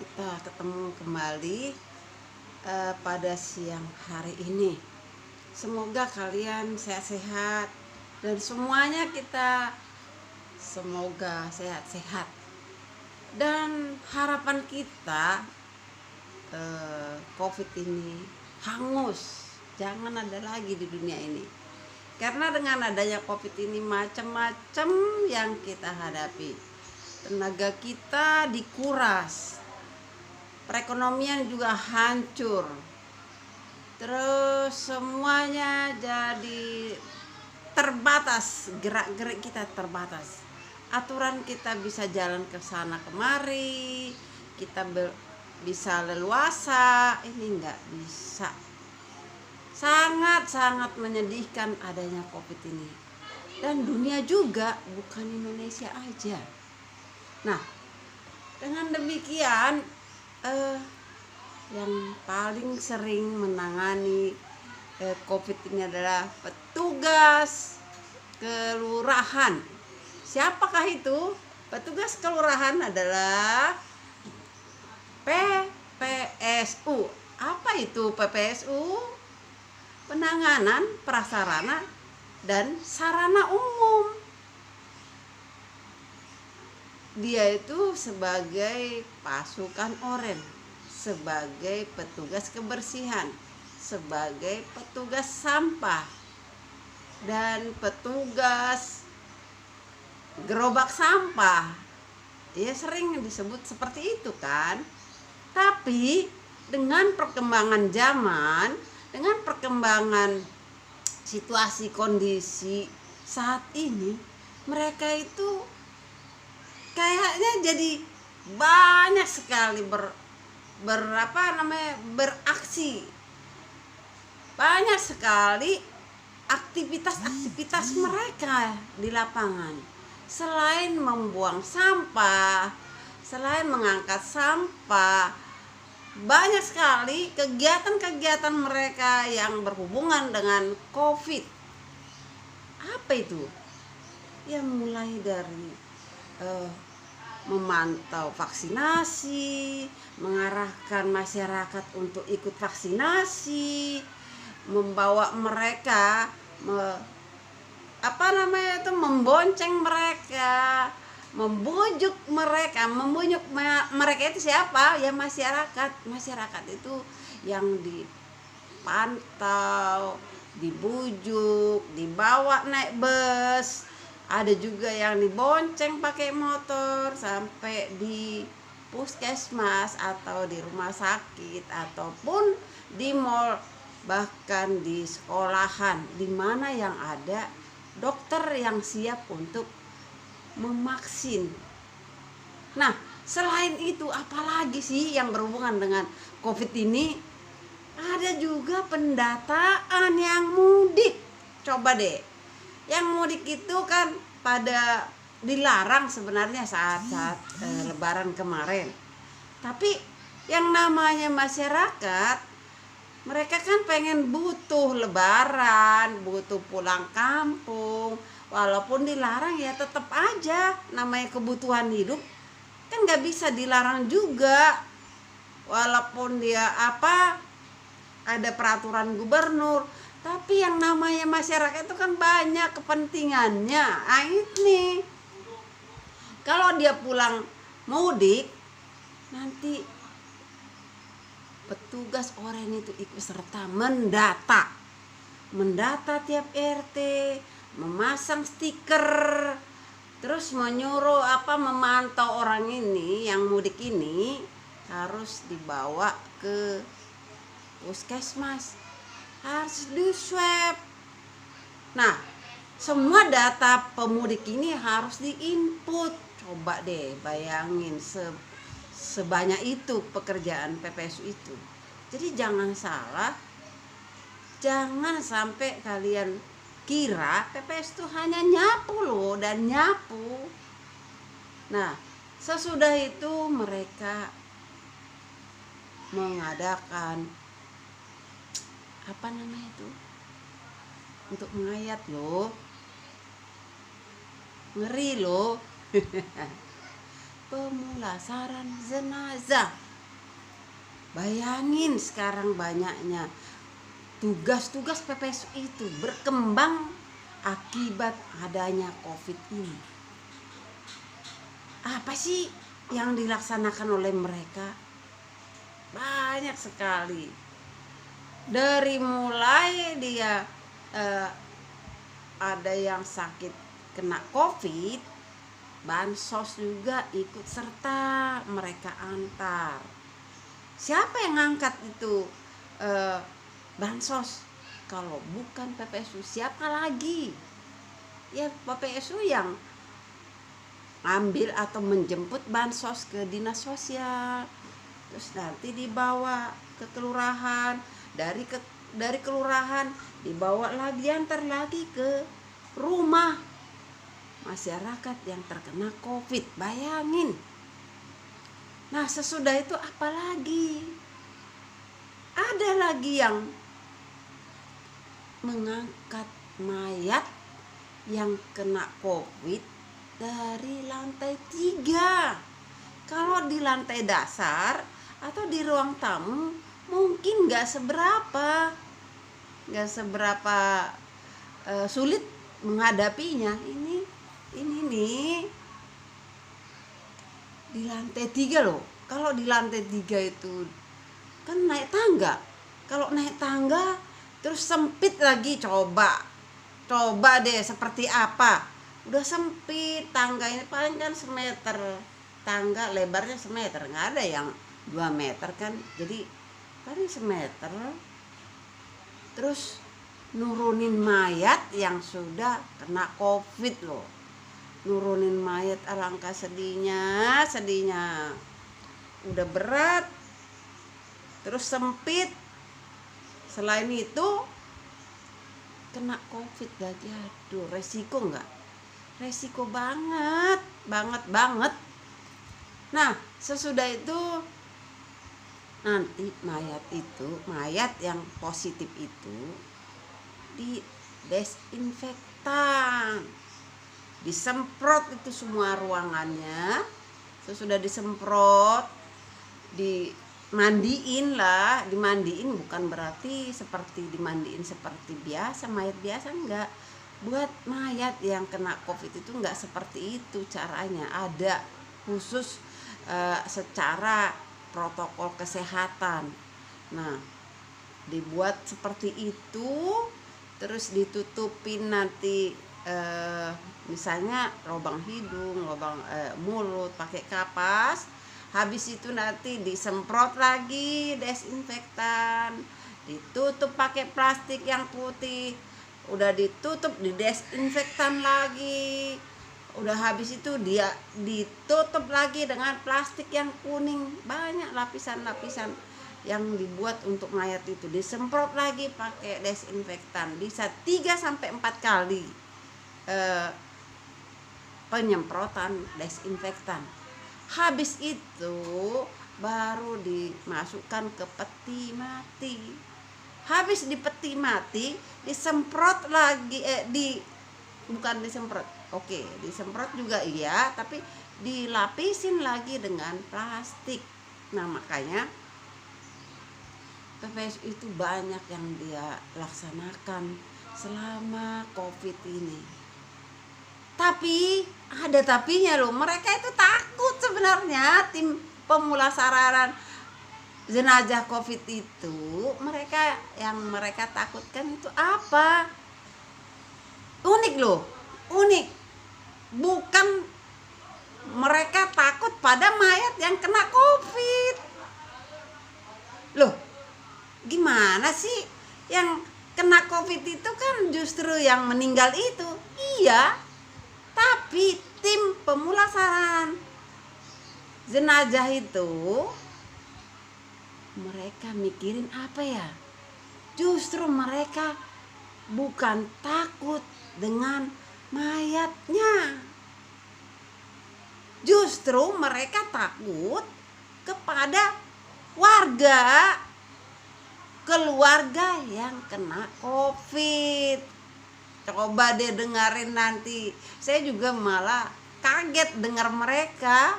kita ketemu kembali pada siang hari ini. Semoga kalian sehat-sehat dan semuanya kita semoga sehat-sehat. Dan harapan kita COVID ini hangus, jangan ada lagi di dunia ini. Karena dengan adanya COVID ini macam-macam yang kita hadapi. Tenaga kita dikuras, perekonomian juga hancur, terus semuanya jadi terbatas, gerak-gerik kita terbatas, aturan kita bisa jalan ke sana kemari, kita bisa leluasa, ini nggak bisa. Sangat-sangat menyedihkan adanya COVID ini, dan dunia juga, bukan Indonesia aja. Nah, dengan demikian yang paling sering menangani COVID ini adalah petugas kelurahan. Siapakah itu? Petugas kelurahan adalah PPSU. Apa itu PPSU? Penanganan prasarana dan sarana umum. Dia itu sebagai pasukan oranye, sebagai petugas kebersihan, sebagai petugas sampah, dan petugas gerobak sampah. Ya, sering disebut seperti itu kan. Tapi dengan perkembangan zaman, dengan perkembangan situasi kondisi saat ini, mereka itu kayaknya jadi banyak sekali beraksi, banyak sekali aktivitas mereka di lapangan. Selain membuang sampah, selain mengangkat sampah, banyak sekali kegiatan-kegiatan mereka yang berhubungan dengan COVID. Apa itu? Ya, mulai dari memantau vaksinasi, mengarahkan masyarakat untuk ikut vaksinasi, membawa mereka membonceng mereka, membujuk mereka itu siapa? Ya masyarakat itu yang dipantau, dibujuk, dibawa naik bus. Ada juga yang dibonceng pakai motor sampai di puskesmas atau di rumah sakit ataupun di mall, bahkan di sekolahan, di mana yang ada dokter yang siap untuk memaksin. Nah, selain itu apalagi sih yang berhubungan dengan COVID ini? Ada juga pendataan yang mudik. Coba deh. Yang mudik itu kan pada dilarang sebenarnya saat Lebaran kemarin. Tapi yang namanya masyarakat, mereka kan pengen butuh Lebaran, butuh pulang kampung. Walaupun dilarang ya tetap aja, namanya kebutuhan hidup kan nggak bisa dilarang juga. Walaupun dia ada peraturan gubernur, tapi yang namanya masyarakat itu kan banyak kepentingannya. Ini kalau dia pulang mudik, nanti petugas oranye itu ikut serta mendata tiap RT, memasang stiker, terus menyuruh memantau orang ini yang mudik ini harus dibawa ke puskesmas, harus di swab. Nah, semua data pemudik ini harus diinput. Coba deh bayangin sebanyak itu pekerjaan PPSU itu. Jadi jangan salah, jangan sampai kalian kira PPSU itu hanya nyapu loh, dan nyapu. Nah, sesudah itu mereka mengadakan untuk mengayat loh, ngeri loh. Pemulasaran jenazah. Bayangin sekarang banyaknya tugas-tugas PPSU itu berkembang akibat adanya COVID ini. Apa sih yang dilaksanakan oleh mereka? Banyak sekali. Dari mulai dia ada yang sakit kena COVID, bansos juga ikut serta mereka antar. Siapa yang ngangkat itu bansos? Kalau bukan PPSU, siapa lagi? Ya PPSU yang ambil atau menjemput bansos ke dinas sosial, terus nanti dibawa ke kelurahan, dari kelurahan dibawa lagi, antar lagi ke rumah masyarakat yang terkena COVID. Bayangin. Nah, sesudah itu apa lagi? Ada lagi yang mengangkat mayat yang kena COVID dari lantai 3. Kalau di lantai dasar atau di ruang tamu mungkin gak seberapa sulit menghadapinya. Ini nih di lantai 3 loh. Kalau di lantai 3 itu kan naik tangga. Kalau naik tangga terus sempit lagi, coba deh seperti apa. Udah sempit tangga ini, paling kan semeter, tangga lebarnya semeter, nggak ada yang 2 meter kan, jadi paling semeter. Terus nurunin mayat yang sudah kena COVID loh, nurunin mayat, alangkah sedihnya. Udah berat, terus sempit, selain itu kena COVID lagi. Aduh, resiko nggak? Resiko banget. Nah, sesudah itu nanti mayat yang positif itu di desinfektan, disemprot itu semua ruangannya. Sesudah disemprot, dimandiin, bukan berarti seperti dimandiin seperti biasa mayat biasa, enggak. Buat mayat yang kena COVID itu enggak seperti itu caranya, ada khusus secara protokol kesehatan. Nah, dibuat seperti itu, terus ditutupin nanti misalnya lubang hidung, lubang mulut pakai kapas. Habis itu nanti disemprot lagi desinfektan, ditutup pakai plastik yang putih. Udah ditutup, didesinfektan lagi. Udah habis itu dia ditutup lagi dengan plastik yang kuning. Banyak lapisan-lapisan yang dibuat untuk mayat itu, disemprot lagi pakai desinfektan. Bisa 3-4 kali penyemprotan desinfektan. Habis itu baru dimasukkan ke peti mati. Habis di peti mati disemprot lagi, bukan disemprot. Oke, disemprot juga iya, tapi dilapisin lagi dengan plastik. Nah, makanya PPSU itu banyak yang dia laksanakan selama COVID ini. Tapi ada tapinya loh, mereka itu takut sebenarnya. Tim pemulasaraan jenazah COVID itu, yang mereka takutkan itu apa? Unik loh, unik. Bukan mereka takut pada mayat yang kena COVID. Loh, gimana sih? Yang kena COVID itu kan justru yang meninggal itu. Iya, tapi tim pemulasaraan jenazah itu mereka mikirin apa ya? Justru mereka bukan takut dengan mayatnya. Justru mereka takut kepada keluarga yang kena COVID. Coba deh dengerin nanti. Saya juga malah kaget dengar mereka.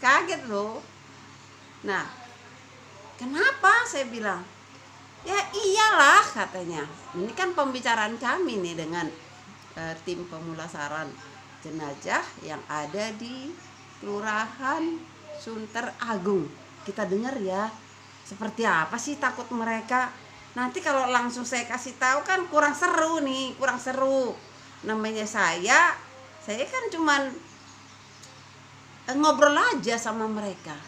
Kaget loh. Nah, Kenapa? Saya bilang. Ya iyalah katanya. Ini kan pembicaraan kami nih dengan tim pemulasaran jenazah yang ada di Kelurahan Sunter Agung. Kita dengar ya, seperti apa sih takut mereka. Nanti kalau langsung saya kasih tahu kan kurang seru nih, kurang seru. Namanya saya kan cuman ngobrol aja sama mereka.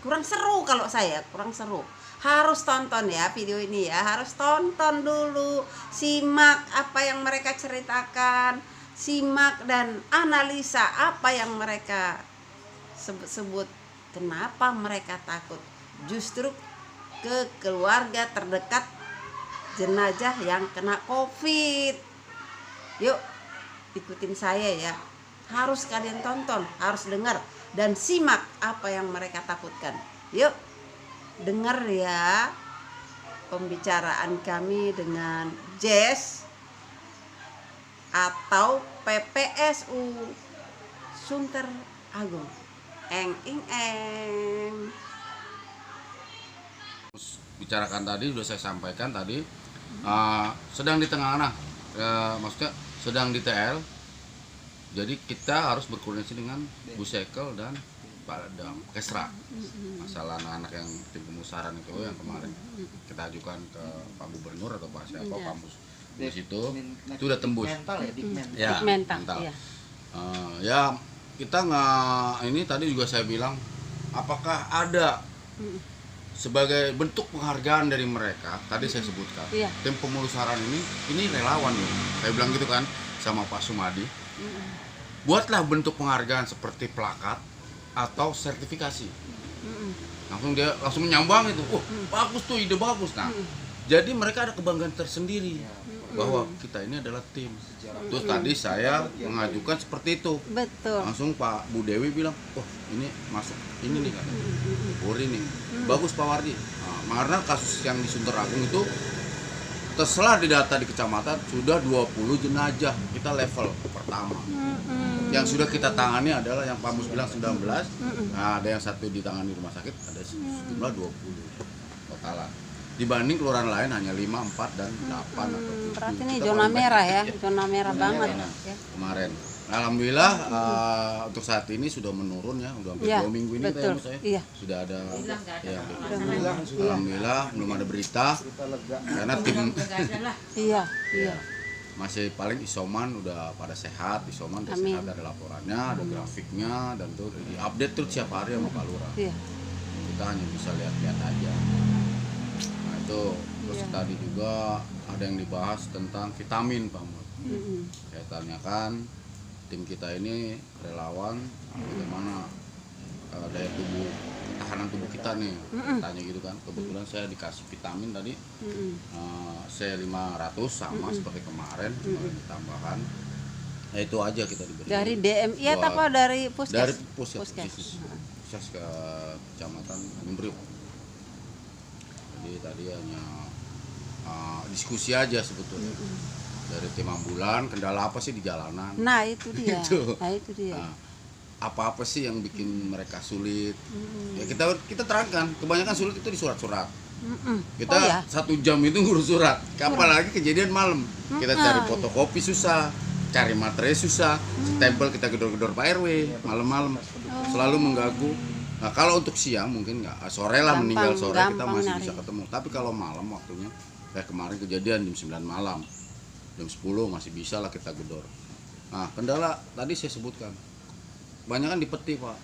Kurang seru kalau saya, kurang seru. Harus tonton ya video ini ya, harus tonton dulu, simak apa yang mereka ceritakan, simak dan analisa apa yang mereka sebut-sebut. Kenapa mereka takut? Justru ke keluarga terdekat jenazah yang kena COVID. Yuk ikutin saya ya, harus kalian tonton, harus dengar dan simak apa yang mereka takutkan. Yuk dengar ya pembicaraan kami dengan Jess atau PPSU Sunter Agung. Eng ing eng. Bicarakan tadi sudah saya sampaikan tadi, sedang di tengah-tengah, maksudnya sedang di TL. Jadi kita harus berkoordinasi dengan Busekel dan Padang Kesra. Masalah anak-anak yang tim pemusaran itu yang kemarin kita ajukan ke Pak Gubernur atau Pak siapa, Pak Mus itu udah tembus. Mental. Ya kita nggak, ini tadi juga saya bilang, apakah ada sebagai bentuk penghargaan dari mereka, tadi saya sebutkan, tim pemulusaran ini relawan loh, saya bilang gitu kan sama Pak Sumadi, buatlah bentuk penghargaan seperti plakat atau sertifikasi. Dia langsung menyambang itu, bagus tuh, ide bagus. Nah, jadi mereka ada kebanggaan tersendiri bahwa kita ini adalah tim. Terus tadi saya mengajukan seperti itu. Betul. Langsung Pak Bu Dewi bilang, ini masuk ini nih kan, Puri nih, bagus Pak Wardi. Nah, karena kasus yang di Sunter Agung itu terselah di data di kecamatan sudah 20 jenazah, kita level pertama. Yang sudah kita tangani adalah yang Pak Mus bilang 19, nah, ada yang satu ditangani di rumah sakit, ada sejumlah 20 totalan. Dibanding kelurahan lain hanya 5, 4, dan 8 atau 7. Berarti ini zona merah ya, zona merah banget ya. Kemarin. Alhamdulillah untuk saat ini sudah menurun ya, udah hampir 2 minggu ini betul. saya sudah ada ya, alhamdulillah belum ada berita karena tim masih paling isoman udah pada sehat, isoman udah sehat, ada laporannya, ada grafiknya, dan tuh diupdate tuh tiap hari sama Pak Lurah. Kita hanya bisa lihat-lihat aja. Nah itu terus tadi juga ada yang dibahas tentang vitamin Pak Mut. Saya tanyakan tim kita ini relawan, bagaimana daya tubuh, tahanan tubuh kita nih, tanya gitu kan. Kebetulan saya dikasih vitamin tadi, C500 sama seperti kemarin ditambahkan. Ya itu aja kita diberi. Dari DMI atau apa dari Puskes? Dari Puskes ke Kecamatan Imbriuk. Jadi tadi hanya diskusi aja sebetulnya. Dari tim ambulan, kendala apa sih di jalanan? Nah itu dia. Apa-apa sih yang bikin mereka sulit? Ya kita terangkan. Kebanyakan sulit itu di surat-surat. Kita 1 jam itu ngurus surat. Apalagi kejadian malam. Kita cari fotokopi susah, cari materai susah, stempel kita gedor-gedor Pak RW malam-malam. Selalu mengganggu. Nah kalau untuk siang mungkin nggak, sore lah, meninggal sore kita masih bisa ketemu. Tapi kalau malam waktunya, kayak kemarin kejadian jam 9 malam, jam 10 masih bisa lah kita gedor. Nah kendala tadi saya sebutkan, banyak kan di peti Pak.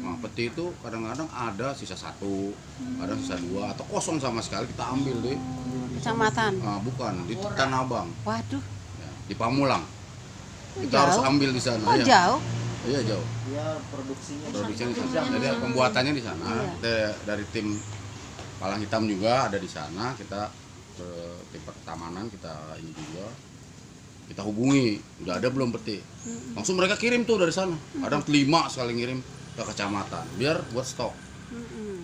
Nah peti itu kadang-kadang ada sisa 1, kadang sisa 2, atau kosong sama sekali kita ambil deh. Kecamatan? Bukan, di Tanah Abang. Waduh. Ya, di Pamulang. Kita jauh. Harus ambil di sana. Ya. Jauh? Iya jauh. Ya produksinya di sana. Jadi pembuatannya di sana. Dari tim Palang Hitam juga ada di sana. Kita tim pertamanan kita ini juga. Kita hubungi, udah ada belum peti? Langsung mereka kirim tuh dari sana. Kadang 5 sekali ngirim ke kecamatan biar buat stok.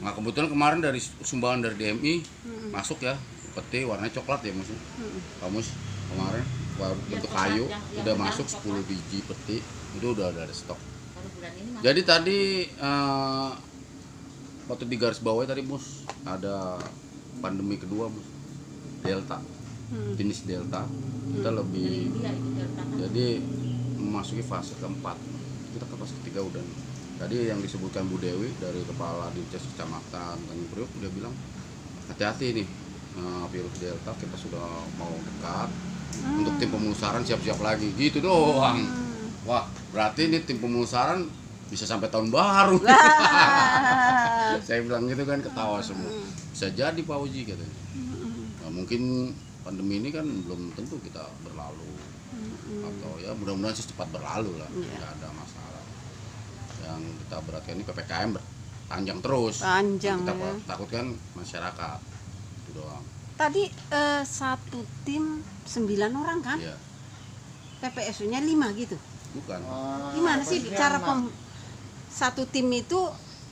Nah kebetulan kemarin dari sumbangan dari DMI masuk ya peti warnanya coklat ya maksudnya. Kamus kemarin bentuk kayu udah masuk 10 biji peti, itu udah ada stok. Jadi tadi waktu di garis bawah tadi Mus, ada pandemi kedua Mus, Delta, jenis Delta. Kita lebih, jadi memasuki fase keempat, kita ke fase ketiga udah. Tadi yang disebutkan Bu Dewi dari Kepala Dinkes Kecamatan Tanjung Priok, dia bilang hati-hati nih, virus Delta kita sudah mau dekat, untuk tim pemulusaran siap-siap lagi, gitu doang. Wah, berarti ini tim pemulusaran bisa sampai tahun baru. Saya bilang gitu kan, ketawa semua. Bisa jadi Pak Uji katanya. Nah, mungkin pandemi ini kan belum tentu kita berlalu, atau ya mudah-mudahan sih cepat berlalu lah, nggak ada masalah. Yang kita beratkan ini PPKM panjang terus. Panjang, kita ya. takutkan masyarakat, itu doang. Tadi satu tim 9 orang kan? Iya. PPSU-nya 5 gitu. Bukan. Gimana sih cara satu tim itu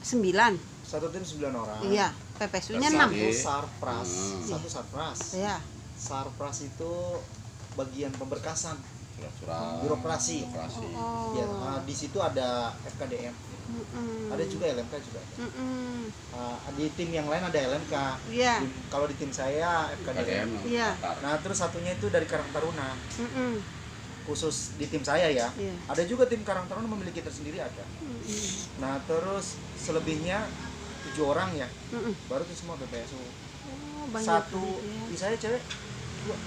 9? Satu tim 9 orang. Iya, PPSU-nya Satu 6. Satu sarpras, Hmm. satu sarpras. Iya. Sarpras itu bagian pemberkasan, Surat-surat birokrasi. Oh. Ya, di situ ada FKDM, ada juga LMK juga. Di tim yang lain ada LMK. Iya. Kalau di tim saya FKDM. Iya. Nah, terus satunya itu dari Karang Taruna. Khusus di tim saya ya. Iya. Ada juga tim Karang Taruna memiliki tersendiri ada. Nah, terus selebihnya 7 orang ya. Baru itu semua PPSU. Oh, banyak Satu banget ya. di saya cewek.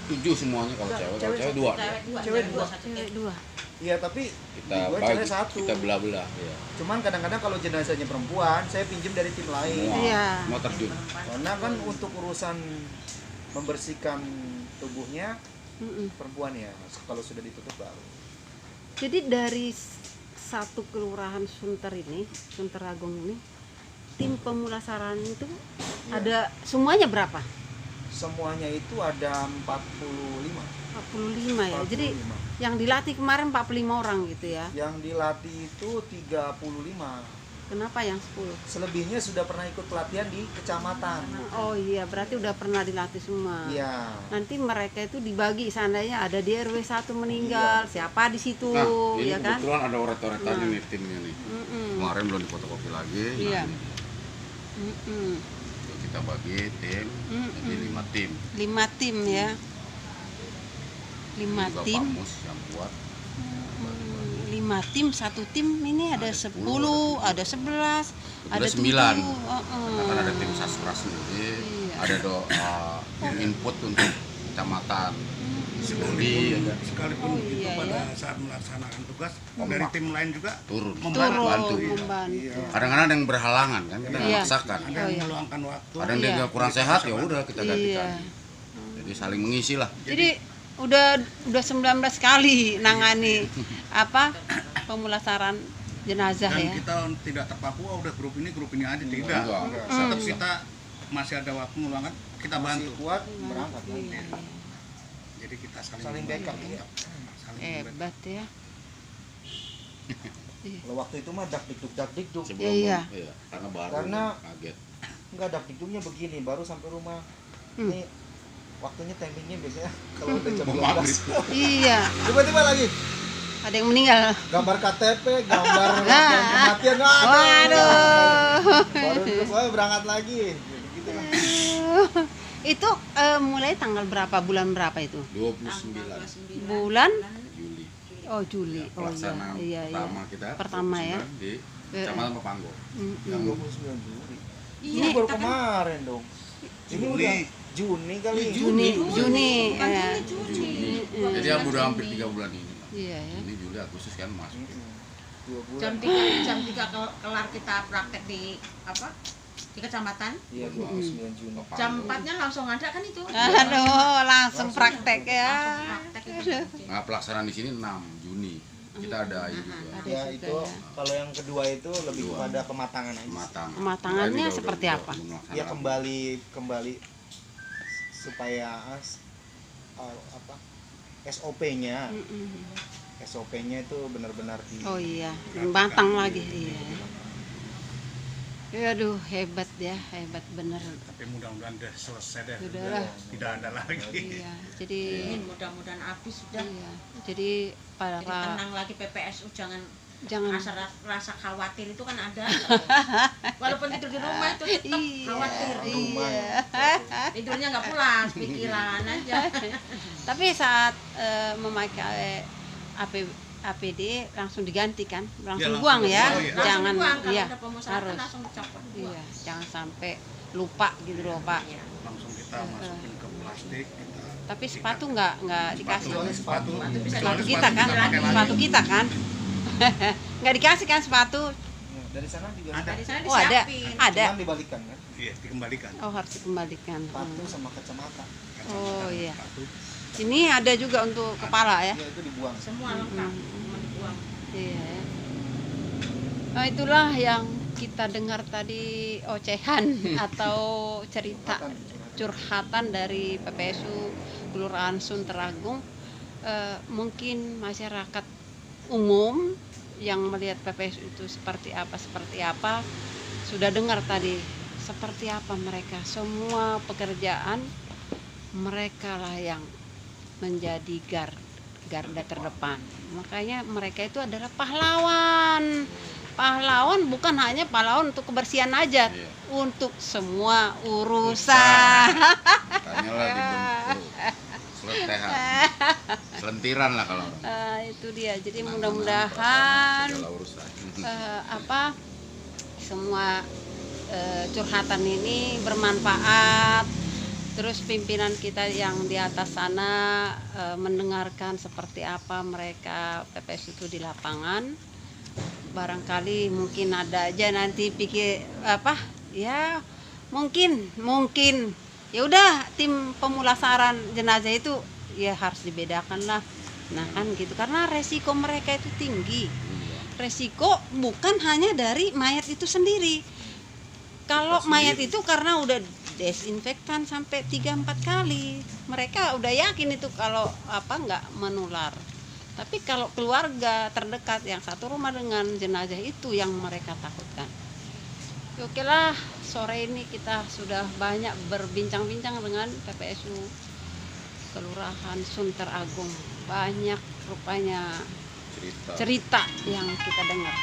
7 semuanya kalau Enggak, cewek, cewek kalau cewek satu. 2. Cewek 2. Cewek 2. Iya, tapi Kita di gua bagi, cewek 1. kita belah-belah, ya. Cuman kadang-kadang kalau jenazahnya perempuan, saya pinjam dari tim lain. Semua, Iya. semua terjun. Karena kan untuk urusan membersihkan tubuhnya perempuan ya, kalau sudah ditutup baru. Jadi dari satu kelurahan Sunter ini, Sunter Agung ini, tim pemulasaran itu ada semuanya berapa? Semuanya itu ada 45. 45 ya. Jadi yang dilatih kemarin 45 orang gitu ya. Yang dilatih itu 35. Kenapa yang 10? Selebihnya sudah pernah ikut pelatihan di kecamatan. Oh iya, berarti udah pernah dilatih semua. Iya. Nanti mereka itu dibagi, seandainya ada di RW 1 meninggal, siapa di situ, Nah, ini ya kan? kebetulan ada oret-oretannya nih timnya nih. Kemarin belum difotokopi lagi. Iya. Nah, ini. Kita bagi tim, jadi 5 tim. 5 tim ya. 5 Ini juga tim. Pak Mus yang buat. 5 tim, satu tim ini ada 10, ada 11, ada 9. 7. Karena kan ada tim sastra sendiri, Iya. ada input untuk kecamatan, sekali Sekalipun itu iya, pada ya. saat melaksanakan tugas dari tim lain juga turun, membantu. bantu. Membantu. Kadang-kadang ada yang berhalangan kan, kita Iya. memaksakan. Ada Oh, yang iya. meluangkan waktu. Kadang dia Iya. nggak kurang sehat, ya udah kita gantikan. Iya. Jadi saling mengisi lah. Jadi udah 19 kali nangani apa pemulasaran jenazah Dan ya. kita tidak terpaku, oh, udah grup ini aja tidak. Enggak. Tetap kita masih ada waktu meluangkan, kita Masih bantu. kuat berangkat. Iya, iya. Jadi kita saling Saling membantu. backup, iya. Saling membantu. Hebat ya. Kalau waktu itu mah dak-dikduk. Sebelum Iya. karena baru Karena- kaget. Enggak, dak-dikduknya begini, baru sampai rumah. Ini waktunya timingnya biasanya kalau udah jam Mau 12. Iya, Tiba-tiba lagi ada yang meninggal. gambar KTP, gambar Nah. kematian. Waduh. Baru dulu berangkat lagi. Gitu lah. Itu mulai tanggal berapa, bulan berapa itu? 29 Bulan Juli. oh Juli. Oh Pelaksanaan iya, iya. pertama kita Pertama ya. 29 di Kecamatan Papanggo. Yang 29 Juli. Iya, Ini baru kemarin dong. Ini Juli. udah Juni kali. Juni ya. Juni. Jadi ya udah hampir 3 bulan ini. Iya ya. Ini Juli Agustus kan masuk. 2 bulan. jam 3 kelar kita praktek di apa di kecamatan, Iya, 29 Juni. jam 4-nya langsung ada kan itu. Aduh, langsung praktek ya. Langsung praktek itu. Nah, pelaksanaan di sini 6 Juni. Kita ada ini juga Ada Ya juga itu ya. kalau yang kedua itu lebih kepada kematangan aja. matang. Kematangannya Nah, ini juga seperti udah apa? melaksanakan. Ya kembali supaya apa SOP-nya SOP-nya itu benar-benar di Oh iya, matang lagi. Iya. Aduh, hebat ya, hebat bener. Tapi mudah-mudahan udah selesai deh. Sudah. Tidak ada lagi. Iya, jadi Ini mudah-mudahan habis sudah. iya. Jadi Jadi para tenang lagi PPSU, jangan Jangan. rasa khawatir itu kan ada. Walaupun tidur di rumah itu tetap khawatir. Iya. Tidurnya nggak pulas, pikiran aja. Tapi saat memakai APD langsung diganti kan, langsung Ya, buang langsung ya, buang, ya. Langsung jangan buang, kalau iya ada pemusnahan harus, langsung dicopot. iya jangan sampai lupa gitu loh Pak. Iya. Langsung kita masukin ke plastik, kita Tapi sepatu nggak dikasih. sepatu Sepatu kita kan, sepatu kita kan, nggak dikasih kan sepatu. Nah, dari sana juga Ada. Dari sana Oh ada, disiapin. ada. cuman dibalikan kan, iya dikembalikan. Oh harus dikembalikan. sepatu sama kacamata. Oh iya. Sepatu. Ini ada juga untuk kepala ya. Iya, itu dibuang. Semua lengkap, semua dibuang. Iya. Nah, itulah yang kita dengar tadi ocehan atau cerita curhatan dari PPSU Kelurahan Sunteragung. Mungkin masyarakat umum yang melihat PPSU itu seperti apa sudah dengar tadi seperti apa mereka, semua pekerjaan mereka lah yang menjadi garda terdepan. Makanya mereka itu adalah pahlawan. Pahlawan bukan hanya pahlawan untuk kebersihan aja, Iya. untuk semua urusan. Tanyalah dibentuk seletehan, selentiran lah kalau orang. Itu dia. Jadi Penanganan mudah-mudahan segala urusan. semua curhatan ini bermanfaat. Terus pimpinan kita yang di atas sana mendengarkan seperti apa mereka PPS itu di lapangan. Barangkali mungkin ada aja nanti pikir ya mungkin ya udah tim pemulasaran jenazah itu ya harus dibedakan lah. Nah kan gitu, karena resiko mereka itu tinggi. Resiko bukan hanya dari mayat itu sendiri. Kalau mayat itu karena udah desinfektan sampai 3-4 kali, mereka udah yakin itu kalau nggak menular. Tapi kalau keluarga terdekat yang satu rumah dengan jenazah itu yang mereka takutkan. Oke lah, sore ini kita sudah banyak berbincang-bincang dengan PPSU Kelurahan Sunteragung. Banyak rupanya cerita yang kita dengar.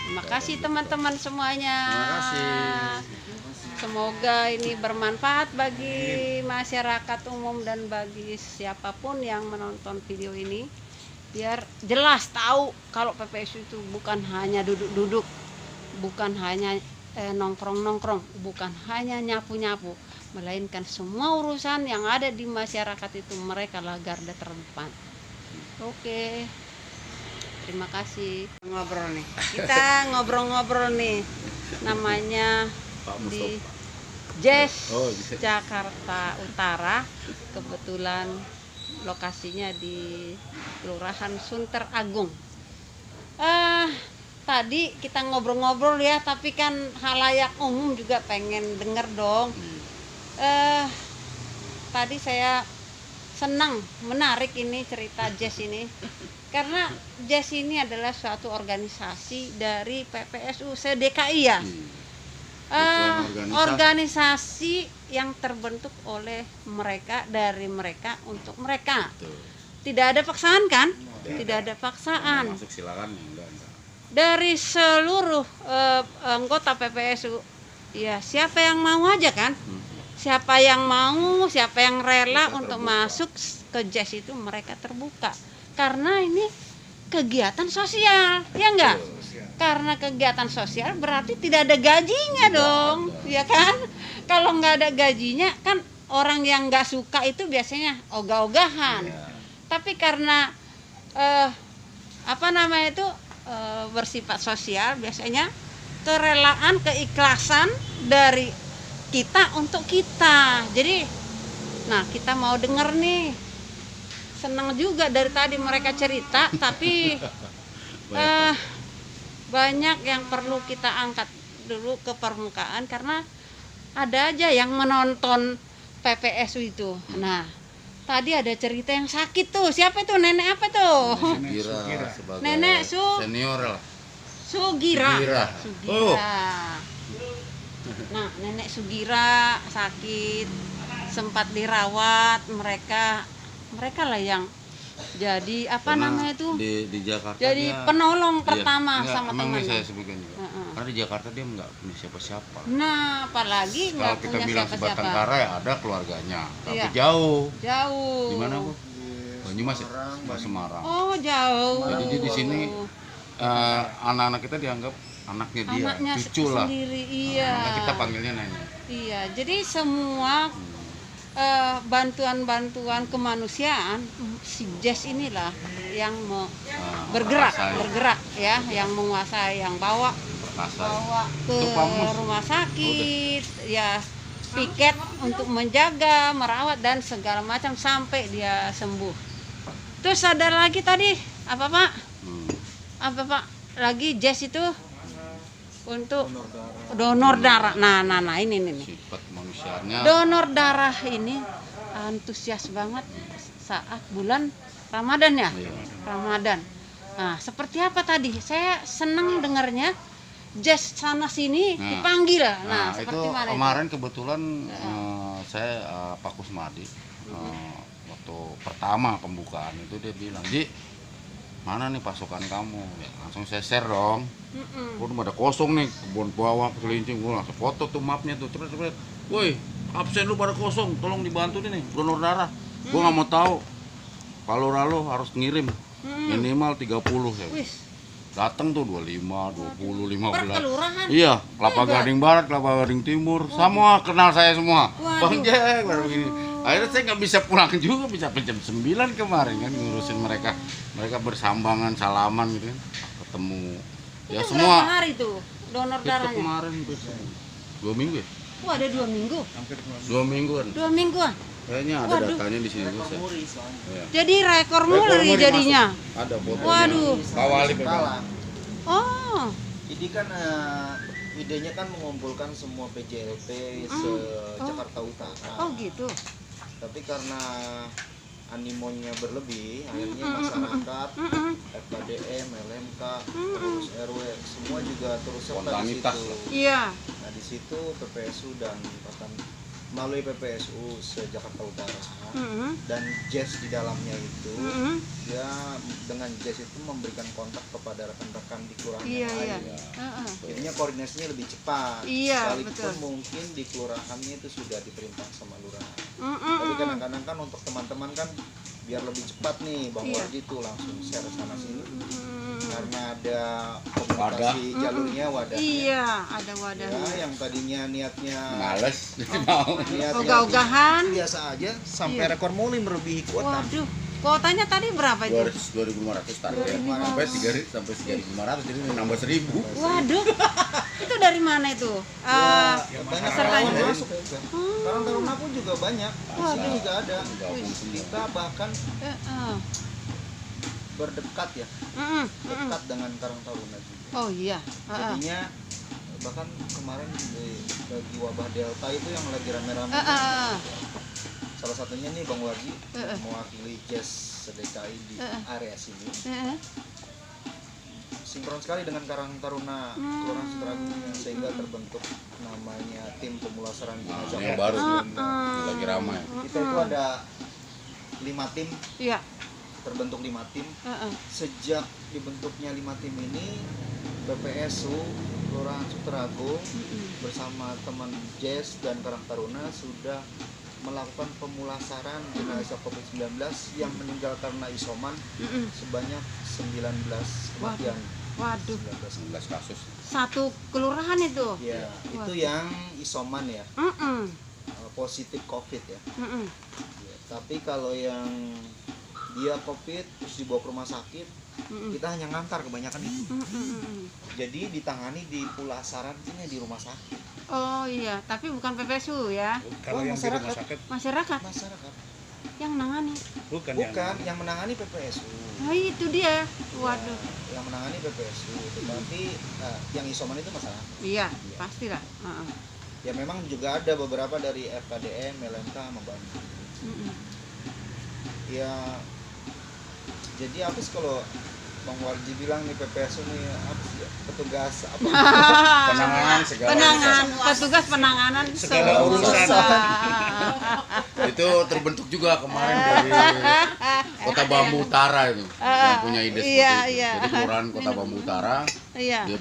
Terima kasih teman-teman semuanya. Terima kasih. Semoga ini bermanfaat bagi masyarakat umum dan bagi siapapun yang menonton video ini, biar jelas tahu kalau PPSU itu bukan hanya duduk-duduk, bukan hanya nongkrong-nongkrong, bukan hanya nyapu-nyapu, melainkan semua urusan yang ada di masyarakat itu mereka lah garda terdepan. Oke. Terima kasih. Ngobrol nih. Kita ngobrol-ngobrol nih. Namanya Pak di Mustafa. Jazz Oh, bisa. Jakarta Utara. Kebetulan lokasinya di Kelurahan Sunteragung. Tadi kita ngobrol-ngobrol ya, tapi kan halayak umum juga pengen denger dong. Tadi saya senang, menarik ini cerita Jazz ini. Karena Jazz ini adalah suatu organisasi dari PPSU se-DKI ya. Organisasi yang terbentuk oleh mereka, dari mereka, untuk mereka. Betul. Tidak ada paksaan kan? Tidak ada paksaan. Masuk silakan enggak. Dari seluruh anggota PPSU, ya siapa yang mau aja kan? Siapa yang mau, siapa yang rela Kita untuk terbuka. masuk ke Jazz itu mereka terbuka. Karena ini kegiatan sosial, ya enggak? Karena kegiatan sosial berarti tidak ada gajinya dong, ya kan? Kalau nggak ada gajinya kan orang yang nggak suka itu biasanya ogah-ogahan. Tapi karena bersifat sosial, biasanya kerelaan, keikhlasan dari kita untuk kita. Jadi, nah kita mau denger nih. Senang juga dari tadi mereka cerita, tapi banyak yang perlu kita angkat dulu ke permukaan karena ada aja yang menonton PPSU itu. Nah, tadi ada cerita yang sakit tuh. Siapa itu? Nenek apa tuh? Sugira sebagai Nenek senior lah. Sugira. Sugira. Sugira. Nah, Nenek Sugira sakit, sempat dirawat. Mereka lah yang Jadi apa Karena namanya itu? di Jakarta Jadi dia, penolong iya, pertama enggak, sama emang ini temannya. saya sebutkan juga. Karena di Jakarta dia nggak punya siapa-siapa. Nah, apalagi Kalau nggak kita punya bilang siapa-siapa. sebatang kara ya ada keluarganya, tapi Iya. jauh. Jauh. Di mana Bu? Di Banyumas ya? Semarang, Semarang. Oh, jauh. Jadi dia di sini anak-anak kita dianggap anaknya dia, Anaknya cucu lah. sendiri, iya. Makanya kita panggilnya Nanya. Iya, jadi semua bantuan-bantuan kemanusiaan si Jess inilah yang bergerak ya, yang menguasai, yang bawa Perkasa. ke Itu Pamus. rumah sakit, ya piket untuk menjaga, merawat dan segala macam sampai dia sembuh. Terus ada lagi tadi apa Pak? Apa Pak? Lagi Jess itu untuk donor darah. Nah, ini nih. Sifat manusianya. Donor darah ini antusias banget saat bulan Ramadan ya. Iya. Ramadan. Nah, seperti apa tadi? Saya senang dengarnya Jess sana sini Nah. dipanggil. Nah, Nah, itu seperti mana itu? kemarin kebetulan saya Pak Kusmadi waktu pertama pembukaan itu dia bilang, "Ji, mana nih pasokan kamu?" Ya, langsung saya share dong. Udah pada kosong nih kebun bawah kelincing, gue langsung foto tuh mapnya tuh, cepet. Woi, absen lu pada kosong, tolong dibantu nih donor darah. Gue nggak mau tahu. Kalau Ralo harus ngirim minimal 30 ya. Wis, Datang tuh 25, 20, 15. perkelurahan. Iya, Kelapa Gading Barat, Kelapa Gading Timur, semua kenal saya semua. Waduh. Bang Jack baru gini. Akhirnya saya nggak bisa pulang juga, bisa jam 9 kemarin kan ngurusin mereka. Mereka bersambangan, salaman gitu kan. Ketemu. Ya Itu semua. berapa hari tuh donor Itu darahnya? kemarin 2 minggu ya? Wah, ada 2 minggu. 2 mingguan. 2 mingguan. Kayaknya ada Waduh. datanya di sini Mas, ya. Iya. Jadi rekor muri Rekor jadinya. masuk. Ada fotonya. Waduh. Kawali pegang. Kalah. Oh. Jadi kan idenya kan mengumpulkan semua PJLP se-Jakarta Utara. Oh, gitu. Tapi karena animonya berlebih, akhirnya masyarakat, FKDM, LMK, terus RW, semua juga terus serta di Spontanitas situ. lah. Iya. Nah di situ PPSU dan bahkan melalui PPSU se-Jakarta Utara dan Jazz di dalamnya itu, dia dengan Jazz itu memberikan kontak kepada rekan-rekan di kelurahan Iya, yang iya. lain. Heeh. Jadinya koordinasinya lebih cepat. Iya, Sekalipun betul. mungkin di kelurahannya itu sudah diperintah sama lurah. Tapi kadang-kadang kan untuk teman-teman kan biar lebih cepat nih Bang Iya. Wardi tuh langsung share sana sini. Karena ada komunikasi jalurnya wadah. Iya, ada wadahnya. Ya, yang tadinya niatnya Males, jadi mau. niatnya Ogah-ogahan. biasa aja sampai Iya. rekor muli melebihi kuota. Waduh, kuotanya tadi berapa itu? 2.500 target. Sampai 3.500 jadi nambah 1.000. Waduh, itu dari mana itu? Banyak pesertanya. yang masuk ya. Karang Taruna pun juga banyak. Di sini juga ada. Gabung semua. Kita bahkan Heeh. berdekat ya, dekat dengan Karang Taruna juga. Oh iya. Heeh. Jadinya bahkan kemarin bagi wabah Delta itu yang lagi rame-rame. Heeh. Salah satunya nih Bang Wardi Heeh. mewakili Jazz se-DKI di area sini. Heeh. Sinkron sekali dengan Karang Taruna Kelurahan Sutragungnya sehingga terbentuk namanya tim pemulasaran jenazah Yang COVID. baru lagi ramai. Kita itu ada 5 tim, Iya. terbentuk 5 tim. Heeh. Sejak dibentuknya 5 tim ini, BPSU Kelurahan Sutragung bersama teman Jazz dan Karang Taruna sudah melakukan pemulasaran jenazah COVID-19 yang meninggal karena isoman sebanyak 19 kematian. Waduh, 19 kasus. satu kelurahan itu. Ya, itu yang isoman ya, Heeh. positif COVID ya. Heeh. Ya, tapi kalau yang dia COVID terus dibawa ke rumah sakit, kita hanya ngantar kebanyakan itu. Jadi ditangani di pulasaran ini di rumah sakit. Oh iya, tapi bukan PPSU ya. Kalau yang di masyarakat. rumah sakit Masyarakat Masyarakat yang nangani. bukan, bukan yang menangani PPSU. Nah, itu dia. Waduh. Ya, yang menangani PPSU, tetapi yang isoman itu masyarakat. Iya, pastilah. Heeh. Ya memang juga ada beberapa dari FKDM, LMK membantu. Heeh. Ya jadi habis kalau Bang Warji bilang nih PPSU nih petugas apa Penanganan segala Penanganan, petugas penanganan Segala urusan. itu terbentuk juga kemarin dari Kota Bambu Utara itu yang punya ide seperti iya, itu. iya. Jadi kelurahan Kota Bambu Utara Iya. dia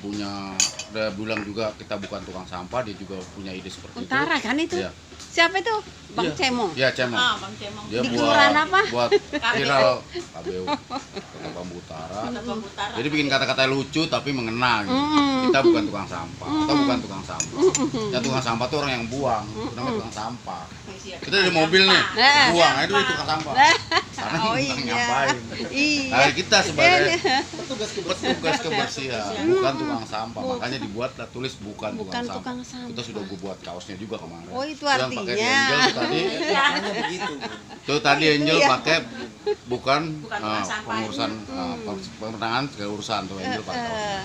bilang juga kita bukan tukang sampah, dia juga punya ide seperti Utara kan itu? Iya. Siapa itu? Bang Iya. Cemong. Ya Cemong. Bang Cemong. Dia Di buat kelurahan apa? buat viral KBU Kota Bambu Utara. Bang Utara. Jadi bikin kata-kata lucu tapi mengena gitu. Kita bukan tukang sampah, kita bukan tukang sampah. Ya tukang sampah itu orang yang buang, itu namanya tukang sampah. Kita dari mobil nih, buang, itu tukang sampah. Karena Oh, kita iya. ngapain. Iya. Nah, kita sebagai petugas petugas kebersihan, bukan tukang sampah. Makanya dibuatlah tulis bukan Bukan tukang tukang sampah. sampah. Kita sudah buat kaosnya juga kemarin. Oh, itu Yang pakai artinya. Angel tuh tadi. makanya begitu. Tuh tadi Angel Iya. pakai bukan tukang sampah. pengurusan pemenangan segala urusan tuh Angel pakai kaosnya.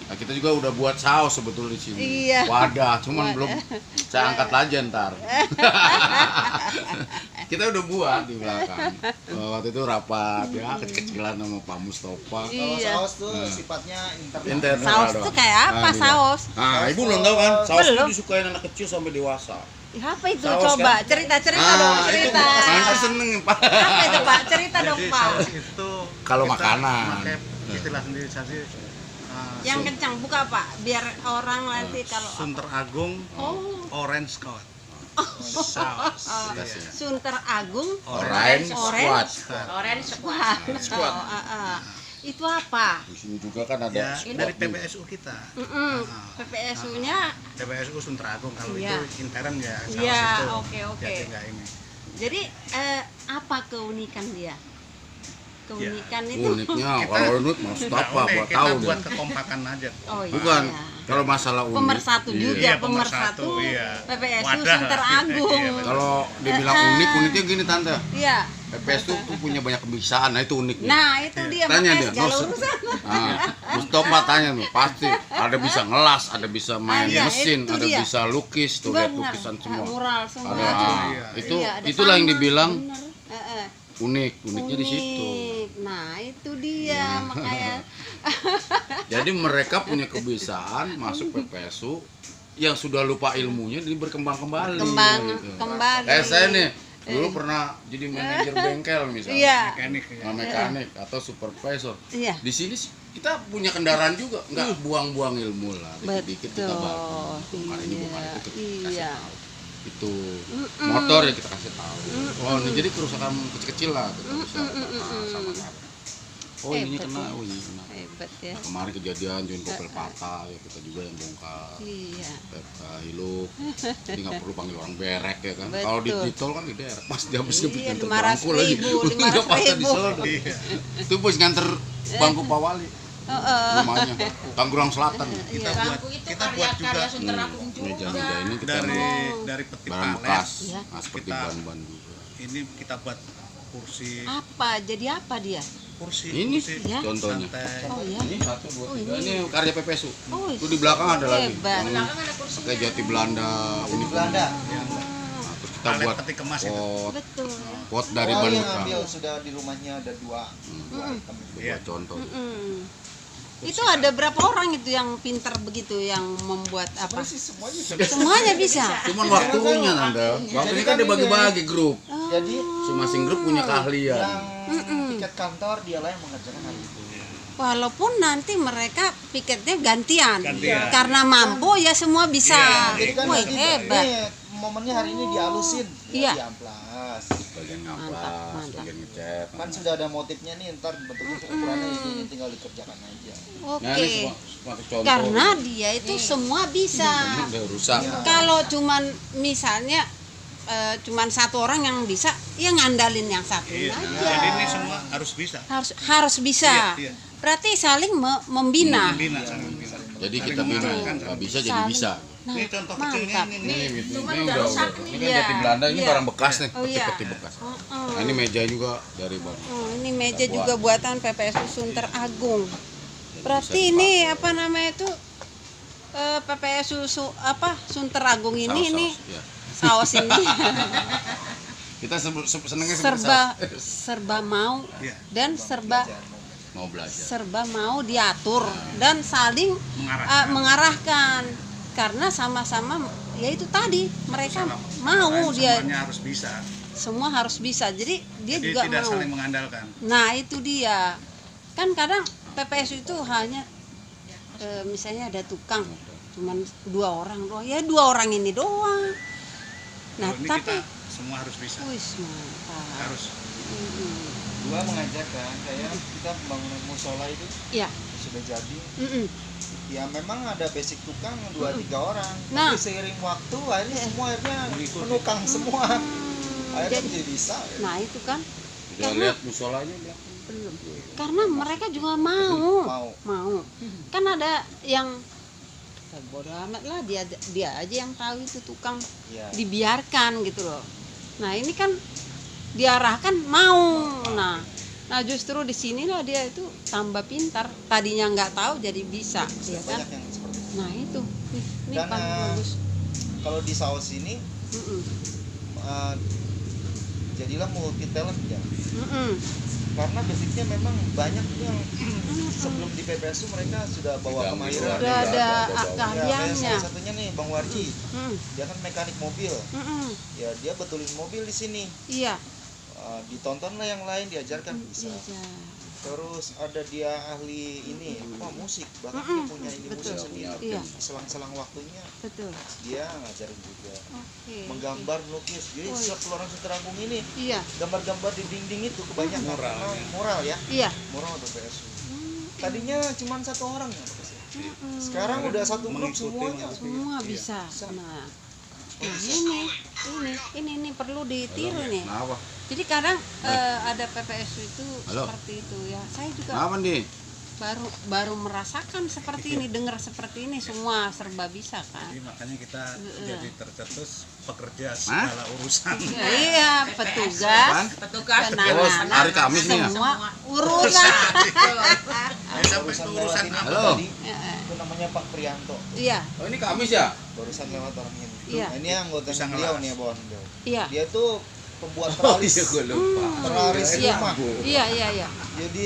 Nah, kita juga udah buat saus sebetulnya di sini. Iya. Wadah, cuman belum saya angkat aja ntar. Kita udah buat di belakang. Waktu itu rapat ya kecil-kecilan sama Pak Mustafa. Kalau Iya. saus tuh sifatnya internal. Internal Saus doang. tuh kayak apa Nah, saus? Nah, ibu belum tahu kan? Saus itu Belum. disukain anak kecil sampai dewasa. Ya, apa itu? Saus, Coba kan? cerita dong, itu cerita. nanti seneng Pak. Apa itu Pak? Cerita dong Jadi Pak. saus itu Kalau kita makanan. pakai istilah sendiri saja. Yang kencang buka Pak, biar orang nanti kalau Sunter Agung Orange Squad. Saus. Iya. Sunter Agung Orange Orange. Squad. Orange Squad. Squad. Itu apa? Di sini juga kan ada Ya, squad dari nih. PPSU kita. PPSU-nya PPSU Sunter Agung kalau Iya. itu intern ya saus Iya, itu. oke. Jadi enggak ini. jadi apa keunikan dia? Keunikan itu Uniknya kalau unik maksud Nggak apa? unik, Buat kita tahu buat deh. kekompakan aja. Oh, iya. Bukan. Kalau masalah unik. Pemersatu iya. juga, Iya, pemersatu pemersatu, iya. PPSU Wadah Sunter lah. Agung. Iya, betul. Kalau dibilang unik, uniknya gini tante. Iya. PPS tuh punya banyak kebiasaan, nah itu uniknya. Nah, itu dia Tanya makanya dia, segala no, urusan. Nah, Mustafa tanya tuh, pasti ada bisa ngelas, ada bisa main iya, mesin, itu ada dia. bisa lukis, tuh lihat Benar. lukisan semua. Mural semua. Ada, Iya. itu Iya, ada itulah yang sama, dibilang bener. uniknya di situ. Unik. Nah, itu dia makanya. Jadi mereka punya kebiasaan masuk PPSU yang sudah lupa ilmunya, jadi berkembang kembali. gitu. Kembali. Kayak saya nih, dulu pernah jadi manajer bengkel misalnya. Iya. Mekanik ya. Mekanik atau supervisor. Iya. Di sini kita punya kendaraan juga, nggak buang-buang ilmu lah. Dikit-dikit kita Betul. bantu. Bukan ini bukan itu kita kasih Iya. tahu. Itu motor ya kita kasih tahu. Oh ini jadi kerusakan kecil-kecil lah kita bisa sama-sama. Oh ini kena, oh ini kena. Hebat ya. Nah, kemarin kejadian join kopel patah ya kita juga yang bongkar. Iya. Hiluk, jadi nggak perlu panggil orang berek ya kan. Betul. Kalau di tol kan di daerah, pas dia habis Iya, nganter 500.000, bangku lagi, udah patah di 500.000. sana. Itu bos nganter bangku Pak Wali, rumahnya Tangerang Selatan. Kita Iya. buat Bangku itu kita buat juga karya Sunter Agung Meja-meja juga. ini kita dari peti barang palet. bekas, Iya. nah seperti Kita- ban-ban juga. Ini kita buat kursi Apa? Jadi apa dia? kursi Ini kursi Ya. contohnya. santai. Oh ya. Ini 1, 2, 3, ini karya PPSU. Oh, Itu di belakang ada lagi, hebat. yang Belakang ada kursi. pakai jati Belanda. Di Belanda. Yang Nah, terus kita palet buat peti kemas itu. Betul. pot dari Oh, ban yang bekas. ambil sudah di rumahnya ada dua item. Itu Iya. buat contoh. Itu ada berapa orang itu yang pintar begitu yang membuat apa? Sih semuanya bisa. Semuanya bisa. Cuman waktunya tante. Waktunya kan dibagi-bagi grup. Jadi Masing-masing grup punya keahlian. yang tiket kantor dialah yang mengerjakan hal itu. Walaupun nanti mereka piketnya gantian. Gantian. Karena mampu ya semua bisa. Jadi kan Wah, nanti hebat. nih momennya hari ini dihalusin, Iya. di amplas. Bagian Mantap, ngaplas, mantap. bagian ngecat. Kan sudah ada motifnya nih, ntar bentuknya ukurannya ini tinggal dikerjakan aja. Oke. Nah, ini semua contoh. Karena dia itu semua bisa. Ini udah rusak. Kalau cuman misalnya cuman satu orang yang bisa, ya ngandalin yang satu Iya. aja. Jadi ini semua harus bisa. Harus bisa. Iya, iya. Berarti saling membina. Bina sangat bisa. Jadi kita bilang nggak bisa jadi Saling. bisa. Nah, Ini contoh kecilnya mantap. ini. Ini gitu. Cuman Ini udah udah rusak. ini kan Iya. jati Belanda, ini Iya. barang bekas nih, Oh, iya. peti-peti bekas. Nah, ini meja juga dari bang. Ini meja juga buatan PPSU Sunter Agung. Berarti ini apa namanya itu PPSU Sunter Agung ini Ya. saus ini Kita senengnya seperti serba saus. serba mau Iya. dan serba Mau belajar. serba mau diatur dan saling mengarahkan karena sama-sama ya itu tadi mereka mau dia semuanya harus bisa. semua harus bisa, jadi dia Jadi juga tidak mau. saling mengandalkan. Nah itu dia kan kadang PPSU itu hanya misalnya ada tukang cuman 2 orang doang, ya 2 orang ini doang. Nah Kalau ini tapi kita semua harus bisa. wis mantap. Harus. Mm-mm. Dua mengajarkan kayak kita pembangunan musola itu Iya. sudah jadi. Mm-mm. Ya memang ada basic tukang 2-3 orang. Nah. Tapi seiring waktu akhirnya semua akhirnya menukang semua. Akhirnya Jadi- jadi bisa. Nah itu kan Udah lihat musolanya belum? belum, karena mereka juga mau kan ada yang ya bodo amat lah, dia aja yang tahu itu tukang, Iya. dibiarkan gitu loh. Nah ini kan diarahkan mau. Nah justru di sinilah dia itu tambah pintar, tadinya nggak tahu jadi bisa, ya kan. Banyak yang seperti itu. Nah itu ini Dan, paling bagus. Kalau di saus ini Mm-mm. jadilah multi talent ya. Mm-mm. Karena basicnya memang banyak yang sebelum di PPSU mereka sudah bawa kemahiran. Udah ada Ya, kayak keahliannya. salah satunya nih Bang Warji, Mm. dia kan mekanik mobil. Mm-mm. Ya dia betulin mobil di sini. Iya. Ditontonlah yang lain diajarkan bisa. Iya. Terus ada dia ahli ini musik, bahkan dia punya ini musik Betul. sendiri. Iya. Selang-selang waktunya Betul. dia ngajarin juga. Oke. Menggambar, melukis. Jadi Oh, sekeluaran Suteragung ini Iya. gambar-gambar di dinding itu kebanyakan karena mural ya. Iya. Mural PPSU. Tadinya cuma 1 orang ya PPSU. Sekarang udah satu grup semuanya. Semua bisa. Nah ini perlu ditiru nih. Kenapa? Jadi kadang ada PPSU itu Halo. seperti itu ya. Saya juga Kenapa nih? baru merasakan seperti ini, dengar seperti ini, semua serba bisa kan. Jadi makanya kita jadi tercetus pekerja segala urusan. Iya, petugas, Petugas Oh, anak-anak, hari Kamis nih ya? semua urusan. Sampai Barusan urusan lewat ini Halo. tadi, itu namanya Pak Prianto. Iya, Oh ini Kamis ya? Barusan lewat orang ini. Iya. Nah, ini anggota Bisa beliau ngelas. nih Bon. iya, Dia tuh pembuat Oh teralis. iya gue lupa. Teralis iya, rumah. iya. Jadi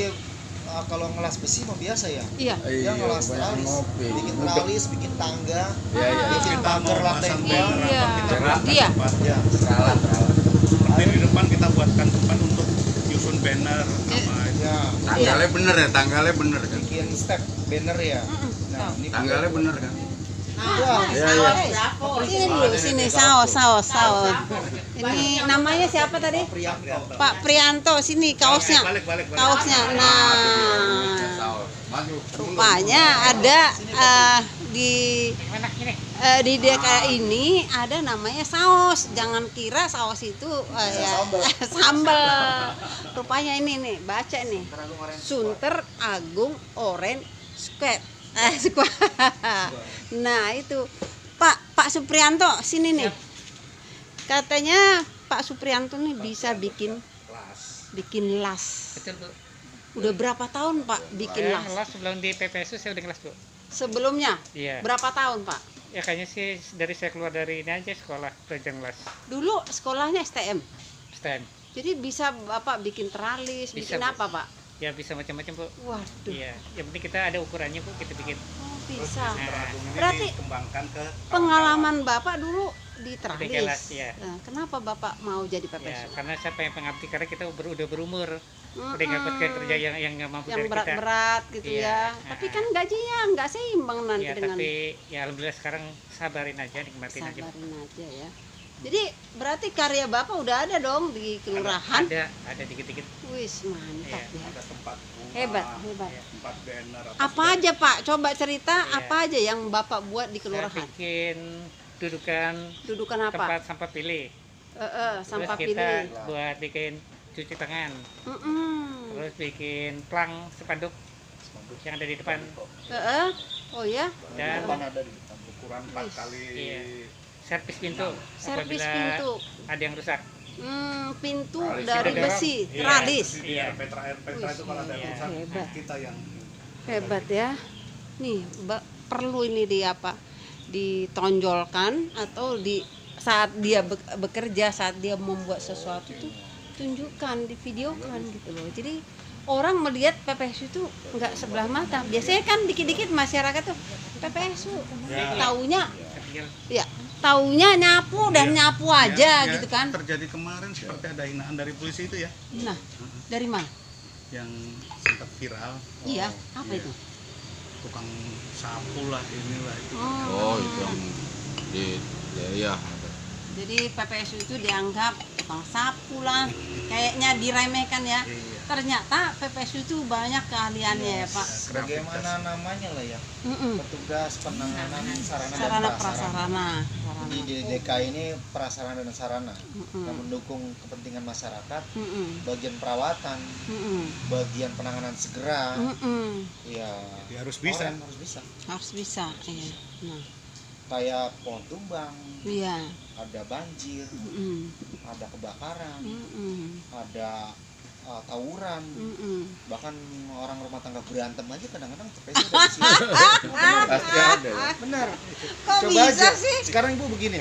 kalau ngelas besi mah biasa ya. Iya. Dia ngelas kebanyakan teralis, ngopi. bikin teralis, bikin tangga, Iya, iya. bikin Kita pagar mau lantai pasang 2. banner Iya. apa kita Berat. Iya. Ya. Teralat. seperti di depan kita buatkan tempat untuk nyusun banner sama itu. Ya, Tanggalnya bener ya, tanggalnya bener kan? bikin step banner ya. Nah, ini Tanggalnya bener kan? Wah, Iya, iya. Sini dulu, sini saus. Ini namanya siapa tadi? Prianto. Pak Prianto, sini kaosnya. Balik. Kaosnya. Nah, Saus. Maju. rupanya ada di DKI ini ada namanya saus. Jangan kira saus itu ya sambal. Rupanya ini nih, baca nih. Sunter Agung Oren Squad. Nah, itu Pak Suprianto sini nih. Katanya Pak Suprianto nih bisa bikin las. Betul, Bu. Udah berapa tahun Pak bikin Saya las? ngelas sebelum di PPSU saya udah ngelas, Bu. Sebelumnya Iya. berapa tahun Pak? Ya kayaknya sih dari saya keluar dari ini aja sekolah belajar ngelas. Dulu sekolahnya STM. Stand. Jadi bisa Bapak bikin teralis, Bisa, bikin Bu. apa Pak? Ya bisa macam-macam, Bu. Waduh, Iya, yang penting kita ada ukurannya, Bu, kita bikin. bisa. Nah, Ini Berarti dikembangkan ke pengalaman Bapak dulu di Di teralis. kelas, ya. Nah, kenapa Bapak mau jadi Ya, PPSU? karena saya pengen pengabdi karena kita udah berumur. Udah nggak dapat kerja yang nggak mampu Yang dari kita. berat-berat gitu Iya, ya. Tapi kan gajinya nggak seimbang nanti Ya, dengan tapi ya alhamdulillah sekarang sabarin aja, nikmatin aja. sabarin aja ya. Jadi berarti karya Bapak udah ada dong di kelurahan? Ada dikit-dikit. Wis, mantap Iya. ya. ada tempat rumah, Hebat. tempat banner Apa aja Pak? Coba cerita Iya. apa aja yang Bapak buat di Saya kelurahan? bikin dudukan Dudukan apa? tempat sampah pilih. Sampah Terus kita pilih. buat bikin cuci tangan. Mm-mm. Terus bikin plang spanduk yang ada di depan. Oh ya, Dan Depan ada di depan. ukuran 4 kali Iya. servis pintu servis apabila pintu. ada yang rusak. Pintu Teralis dari kita dorong. besi, Iya. teralis. Iya, Petra itu kalau ada Iya. urusan Hebat. kita yang Hebat ya. Nih, perlu ini di apa? Ditonjolkan atau di saat dia bekerja, saat dia membuat sesuatu tuh tunjukkan, divideokan gitu loh. Jadi orang melihat PPSU itu nggak sebelah mata. Biasanya kan dikit-dikit masyarakat tuh PPSU taunya ya taunya nyapu dan nyapu aja Ya, gitu kan. terjadi kemarin seperti ada hinaan dari polisi itu ya, Nah, dari mana? yang sempat viral. Iya, apa Iya. itu? Tukang sapu lah, inilah itu. Oh, itu yang di ya. Jadi PPSU itu dianggap tukang sapu lah, kayaknya diremehkan ya. Iya. Ternyata PPSU itu banyak keahliannya ya Pak. Bagaimana namanya lah ya, Mm-mm. petugas penanganan sarana, Sarana dan prasarana. prasarana. Jadi di DKI ini prasarana dan sarana Mm-mm. yang mendukung kepentingan masyarakat, Mm-mm. bagian perawatan, Mm-mm. bagian penanganan segera, Mm-mm. ya Jadi harus bisa. orang harus bisa. Harus bisa. Iya. Nah, Kayak pohon tumbang, iya. ada banjir, Mm-mm. ada kebakaran, Mm-mm. ada tawuran, Mm-mm. bahkan orang rumah tangga berantem aja kadang-kadang PPSU ada di sini. Pasti ada. Ya. Benar. Kok Coba bisa aja. sih? Sekarang ibu begini,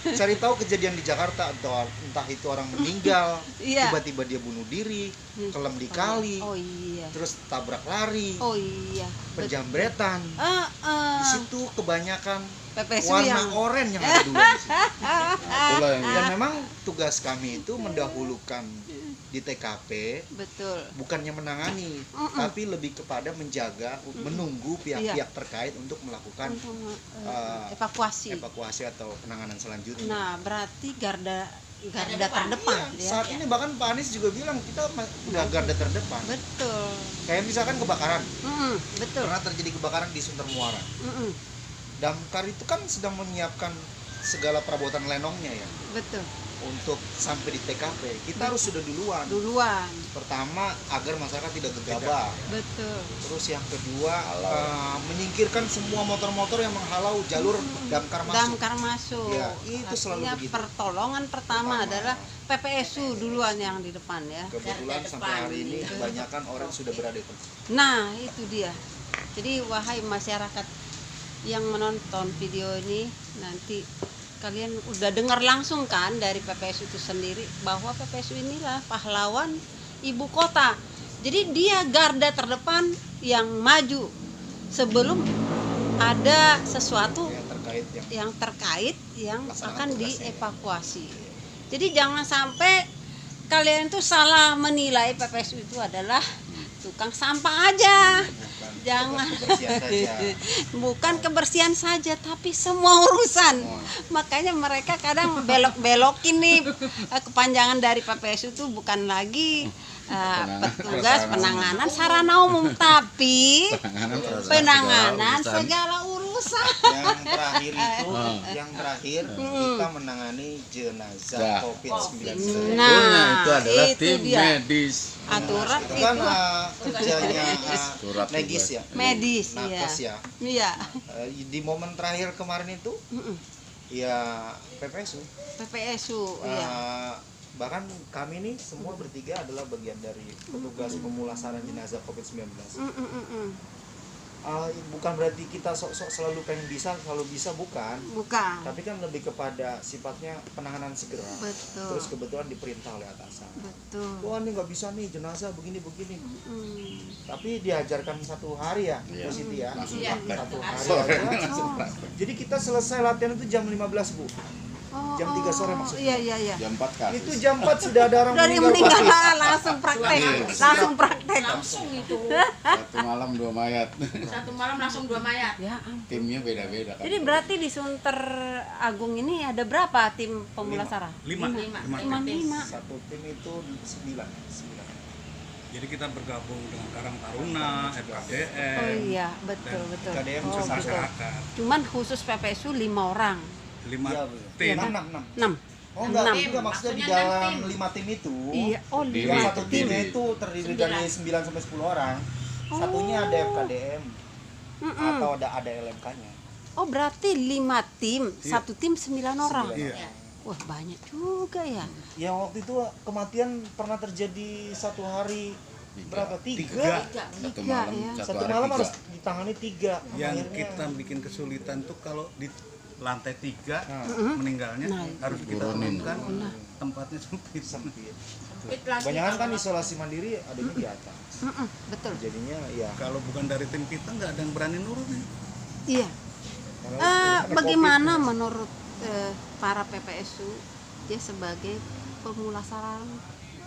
cari tahu kejadian di Jakarta atau entah itu orang meninggal, Iya. tiba-tiba dia bunuh diri, kelem di kali, Oh iya. terus tabrak lari, Oh iya. penjambretan. Di situ kebanyakan PPSU warna yang oranye yang ada dulu di situ. Itulah yang Dan memang tugas kami itu mendahulukan di TKP, betul. bukannya menangani, tapi lebih kepada menjaga, menunggu pihak-pihak terkait untuk melakukan Evakuasi. evakuasi atau penanganan selanjutnya. Nah, berarti garda terdepan ya. Saat ini bahkan Pak Anies juga bilang kita udah garda terdepan. Betul. Kayak misalkan kebakaran, Betul. pernah terjadi kebakaran di Sunter Muara. Mm-mm. Damkar itu kan sedang menyiapkan segala perabotan lenongnya ya Betul. untuk sampai di TKP. Kita harus sudah duluan. Duluan. Pertama agar masyarakat tidak gegabah. Betul. Terus yang kedua menyingkirkan semua motor-motor yang menghalau jalur damkar masuk. Damkar masuk. Ya, itu selalu Artinya begitu. pertolongan pertama adalah PPSU duluan yang di depan ya. Kebetulan sampai hari ini kebanyakan orang sudah berada di tempat. Nah, itu dia. Jadi wahai masyarakat yang menonton video ini, nanti kalian udah dengar langsung kan dari PPSU itu sendiri bahwa PPSU inilah pahlawan ibu kota. Jadi dia garda terdepan yang maju sebelum ada sesuatu yang terkait yang akan dievakuasi. Jadi jangan sampai kalian itu salah menilai PPSU itu adalah tukang sampah aja. Jangan. Bukan kebersihan saja, tapi semua urusan. Makanya mereka kadang belok-belokin nih kepanjangan dari PPSU itu bukan lagi petugas penanganan sarana umum, tapi penanganan segala urusan. Yang terakhir kita menangani jenazah COVID-19. Nah, itu adalah itu tim dia. medis. Aturan Itu kan itu kerjanya Surat medis tugas. ya. medis ya. Nakes ya. Iya. Di momen terakhir kemarin itu ya PPSU. PPSU iya. Bahkan kami nih semua bertiga adalah bagian dari petugas pemulasaran jenazah COVID-19. Bukan berarti kita sok-sok selalu pengen bisa, selalu bisa, bukan. Bukan. Tapi kan lebih kepada sifatnya penanganan segera. Betul. Terus kebetulan diperintah oleh atasan. Betul. Wah, ini nggak bisa nih jenazah begini-begini. Tapi diajarkan satu hari ya, Bu Siti ya. Langsung Iya. praktek. Satu hari Sore aja. langsung praktek. Jadi kita selesai latihan itu jam 15, Bu. Jam 3 sore maksudnya. Iya. Jam 4 kasus. Itu jam 4 sudah ada orang Dari meninggal. meninggal langsung praktek. Langsung praktek. Langsung itu. Satu malam 2 mayat. Satu malam langsung 2 mayat. Ya ampun. Timnya beda-beda kan. Jadi berarti di Sunter Agung ini ada berapa tim pemulasara? 5. Cuma 5. Satu tim itu 9. Jadi kita bergabung dengan Karang Taruna, FKDM. Oh iya, betul. KDM Oh, susah betul. masyarakat. Cuman khusus PPSU 5 orang. 5 Iya, tim. 6. 6. Oh enggak, 6. juga maksudnya di Maksudnya dalam 6 tim. 5 tim itu. Iya, oh Diri. Yang 5. satu timnya itu terdiri dari 9 sampai 10 orang. Satunya ada FKDM atau ada LMK-nya. Oh, berarti 5 tim, satu tim 9 orang. Iya. Wah, banyak juga ya. Yang waktu itu kematian pernah terjadi satu hari berapa? 3. Satu Tiga, malam, ya. Satu hari malam 3. harus ditangani 3. Yang kita bikin kesulitan tuh kalau di lantai 3 meninggalnya Nah, harus kita turunin. turunkan Nah. tempatnya sempit. sempit. Sempit lagi. Kebanyakan kan isolasi mandiri adanya di atas. Betul. Jadinya ya Kalau bukan dari tim kita nggak ada yang berani nurunin. Iya. karena ada Bagaimana COVID, menurut para PPSU dia sebagai pemulasaran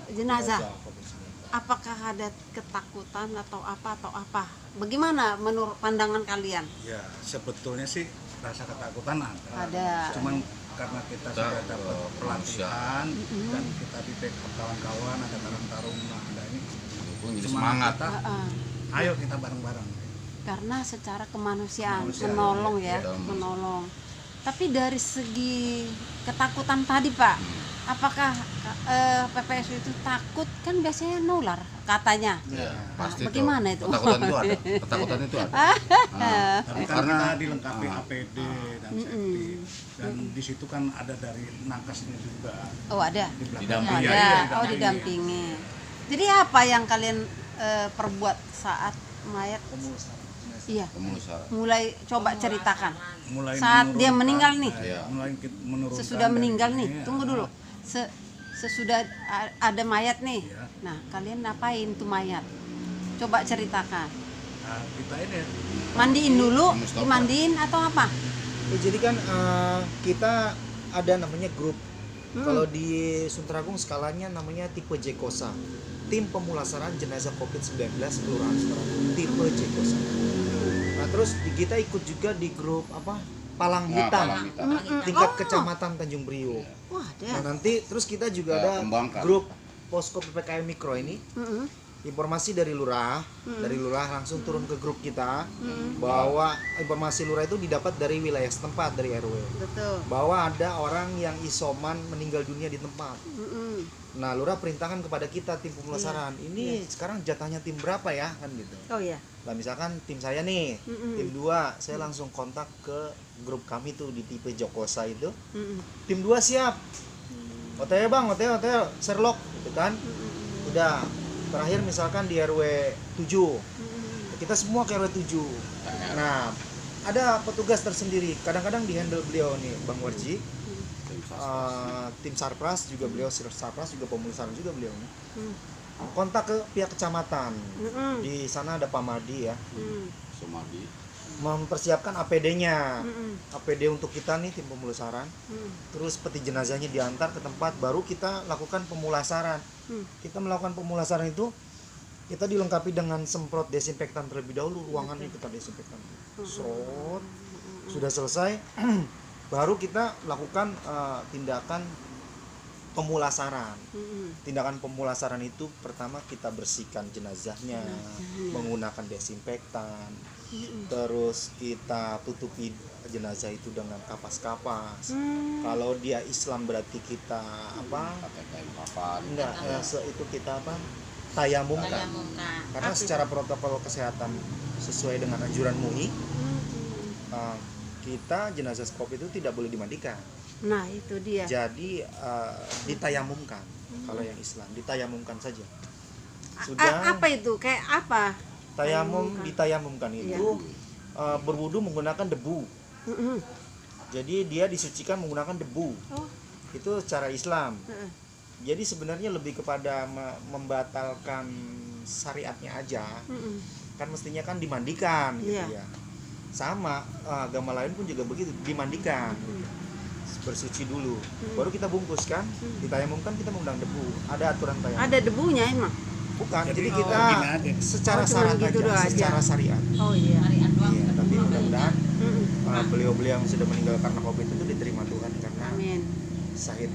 jenazah? COVID-19. Apakah ada ketakutan atau apa? Bagaimana menurut pandangan kalian? Ya sebetulnya sih rasa ketakutan Ada. Cuman karena kita sudah dapat pelatihan Mm-mm. dan kita di backup kawan-kawan, ada tarung-taruna, ada ini Pun jadi semangat. kita, Heeh. ayo kita bareng-bareng. Karena secara kemanusiaan, Kemanusiaan, menolong ya, ya. menolong. Tapi dari segi ketakutan tadi Pak, apakah PPSU itu takut? Kan biasanya nular katanya. Ya, pasti bagaimana itu? Ketakutan itu ada. Ketakutan itu ada. Tapi kan Karena- kita dilengkapi APD dan safety, dan di situ kan ada dari nakesnya juga. Oh ada. Di belakang. Didampingi. Ada. Iya, Oh didampingi. Jadi apa yang kalian perbuat saat mayat? Pemulasaran. Iya. Pemulasaran. Mulai coba ceritakan. Mulai Saat dia menurunkan- meninggal nih. Iya. mulai menurunkan Sesudah dari meninggal ini, nih, tunggu dulu. Sesudah ada mayat nih. Iya. Nah, kalian ngapain tuh mayat? Coba ceritakan. Nah, kita ini Mandiin dulu, Mustafa. dimandiin atau apa? Ya, jadi kan kita ada namanya grup. Kalau di Suntragung skalanya namanya tipe Jekosa. Tim pemulasaran jenazah COVID-19 Kelurahan Suntragung, tipe Jekosa. Nah, terus kita ikut juga di grup apa? Palang Nah, Hitam. Palang Hitam. Tingkat kecamatan Tanjung Priok. Wah, Nah, ada. nanti terus kita juga Kita ada kembangkan. grup posko PPKM Mikro ini. Mm-mm. Informasi dari lurah, dari lurah langsung turun ke grup kita bahwa informasi lurah itu didapat dari wilayah setempat, dari RW, Betul. bahwa ada orang yang isoman meninggal dunia di tempat. Mm-mm. Nah, lurah perintahkan kepada kita tim pemulasaran, ini sekarang jatahnya tim berapa ya, kan gitu. Oh iya. Nah, misalkan tim saya nih, Mm-mm. tim 2, saya langsung kontak ke grup kami tuh di tipe Jokosa itu. Mm-mm. Tim 2 siap. Hotel bang, hotel, Sherlock gitu kan. Udah. Terakhir misalkan di RW 7. Kita semua ke RW 7. Nah, ada petugas tersendiri. Kadang-kadang di handle beliau nih, Bang Warji. Tim Sarpras juga beliau, Sarpras juga pemulasaran juga beliau nih. Kontak ke pihak kecamatan. Mm-mm. Di sana ada Pak Madi ya. Mm. Sumadi. Mempersiapkan APD-nya. Mm-mm. APD untuk kita nih tim pemulasaran. Mm. Terus peti jenazahnya diantar ke tempat, baru kita lakukan pemulasaran. Kita melakukan pemulasaran itu, kita dilengkapi dengan semprot desinfektan terlebih dahulu, ruangannya kita desinfektan. Serot, sudah selesai, baru kita lakukan tindakan pemulasaran. Tindakan pemulasaran itu pertama kita bersihkan jenazahnya menggunakan desinfektan. Terus kita tutupi jenazah itu dengan kapas-kapas. Kalau dia Islam berarti kita apa? Pakai kain kafan. Enggak, itu kita apa? Tayamumkan. Tayamumkan. Karena secara protokol kesehatan sesuai dengan anjuran MUI, kita jenazah COVID itu tidak boleh dimandikan. Nah, itu dia. Jadi ditayamumkan. Kalau yang Islam ditayamumkan saja. Sudah Apa itu? Kayak apa? ditayamumkan itu berwudu menggunakan debu. Mm-mm. Jadi dia disucikan menggunakan debu. Oh. Itu secara Islam. Heeh. Jadi sebenarnya lebih kepada membatalkan syariatnya aja. Mm-mm. Kan mestinya kan dimandikan gitu Iya. ya. Sama agama lain pun juga begitu, dimandikan. Bersuci dulu. Baru kita bungkus kan, ditayamumkan kita mengundang debu. Ada aturan tayamum. Ada debunya emang. Bukan, jadi Jadi kita gini aja. secara cuman syarat gitu aja, doang aja. secara syariat. Oh iya. Harian doang. Iya, tapi mudah-mudahan Mm-mm. beliau-beliau yang sudah meninggal karena COVID itu diterima Tuhan karena Amin. syahid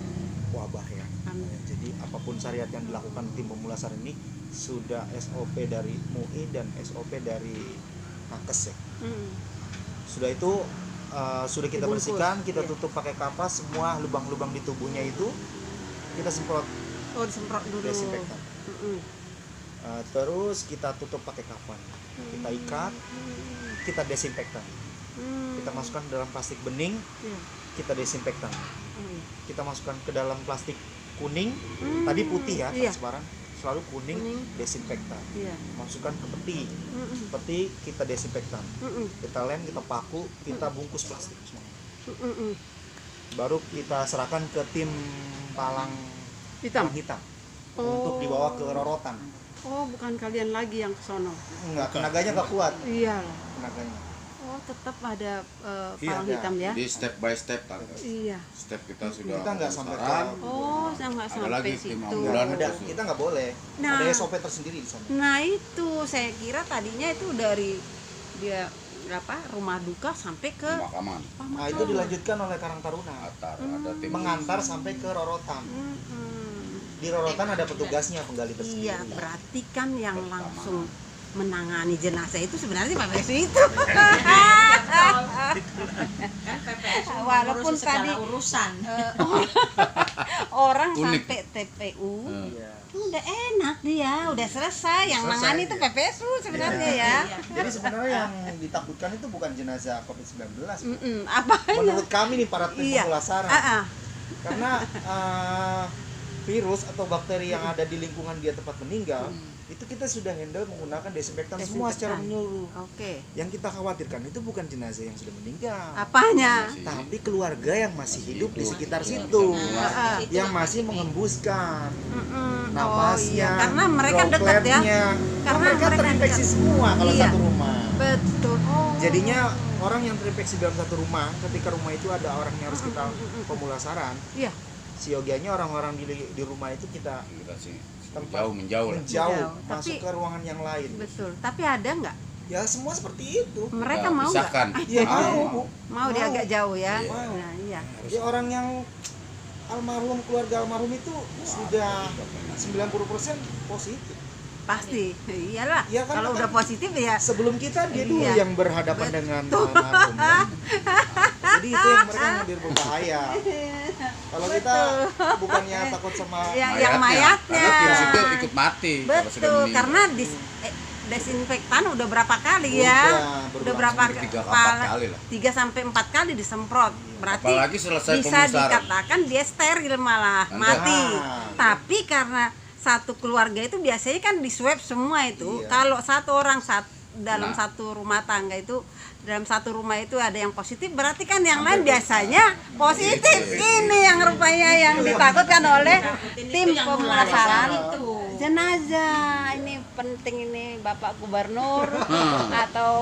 wabah ya. Amin. Jadi apapun syariat yang dilakukan tim pemulasaran ini sudah SOP dari MUI dan SOP dari Nakes ya. Mm. Sudah itu sudah kita Dibungkus, bersihkan, kita iya. tutup pakai kapas, semua lubang-lubang di tubuhnya itu kita semprot Oh, disemprot dulu. desinfektan. Mm-mm. Terus kita tutup pakai kafan, kita ikat, kita desinfektan, Mm. kita masukkan dalam plastik bening, Iya. kita desinfektan, Oh, iya. kita masukkan ke dalam plastik kuning, Mm. tadi putih ya, Iya. transparan, selalu kuning, Kuning. desinfektan, Iya. masukkan ke peti, Mm-mm. peti kita desinfektan, Mm-mm. kita lem, kita paku, kita bungkus plastik semua. Mm-mm. Baru kita serahkan ke tim palang Hitam. hitam Oh. untuk dibawa ke rorotan. Oh, bukan kalian lagi yang ke sono. Enggak, tenaganya nggak kuat Iya. tenaganya. Oh, tetap ada Iya, palang ada. hitam ya. Jadi step by step tante. Iya. Step kita sudah Kita nggak sampai pemulasaran, Oh, saya nggak Ada sampai lagi situ. tim ambulan. Ada, kita nggak boleh. Nah. Ada SOP tersendiri di sana. Nah, itu saya kira tadinya itu dari dia rumah duka sampai ke pemakaman. Nah, itu dilanjutkan oleh Karang Taruna. Ada tim Mengantar sampai ke rorotan. Mm-mm. Di rorotan ada petugasnya penggali tersendiri. Iya, berarti kan yang langsung menangani jenazah itu sebenarnya Pak Besu itu. Kan PPSU Walaupun mengurusi segala tadi- urusan. Orang Unik. sampai TPU Iya. udah enak dia, udah selesai. Yang Selesai, nangani itu iya. PPSU sebenarnya ya. Iya. Jadi sebenarnya yang ditakutkan itu bukan jenazah COVID-19. Bu. Apa? Menurut kami nih para tim Iya. pemulasaran. Ah, ah. Karena virus atau bakteri yang ada di lingkungan dia tempat meninggal, itu kita sudah handle menggunakan desinfektan semua secara Desinfektan. menyeluruh. Oke. Yang kita khawatirkan itu bukan jenazah yang sudah meninggal, Apanya? tapi keluarga yang masih hidup di sekitar situ, Ah, ah. yang masih mengembuskan Mm-mm. Oh napasnya, iya, karena mereka dekat ya. dropletnya. Karena mereka mereka terinfeksi dekat. semua kalau Iya. satu rumah. Betul. Oh. Jadinya orang yang terinfeksi dalam satu rumah, ketika rumah itu ada orang yang harus kita pemulasaran, Iya. siogianya orang-orang di rumah itu kita Kita sih Tempat menjauh lah. menjauh, Tapi- masuk ke ruangan yang lain. Betul. Tapi ada nggak? Ya semua seperti itu. Mereka Ya, mau nggak? pisahkan. Ya mau, Bu. Mau dia agak jauh ya. Mau. Nah, iya. Dia orang yang almarhum, keluarga almarhum itu sudah 90% positif. Pasti. Iyalah. Iya kan, Kalau kan? udah positif ya. Sebelum kita dia dulu Iya. yang berhadapan dengan almarhum. Ya. Jadi itu yang mereka yang berbahaya. Kalau kita bukannya takut sama Yang mayatnya. Karena virus itu ikut mati kalau sudah Betul, meninggal. karena desinfektan udah berapa kali ya? Udah Udah berapa hampir 3 ke 4 kali lah. 3 sampai 4 kali disemprot. Berarti Apalagi selesai bisa pemulasaran. dikatakan dia steril malah, Anda- mati. Ah. Tapi karena satu keluarga itu biasanya kan di swab semua itu. Iya. Kalau satu orang dalam Nah. satu rumah tangga itu, dalam satu rumah itu ada yang positif, berarti kan yang lain biasanya positif. Ini yang rupanya yang ditakutkan oleh tim yang pemulasaran itu. jenazah. Ini penting ini Bapak Gubernur atau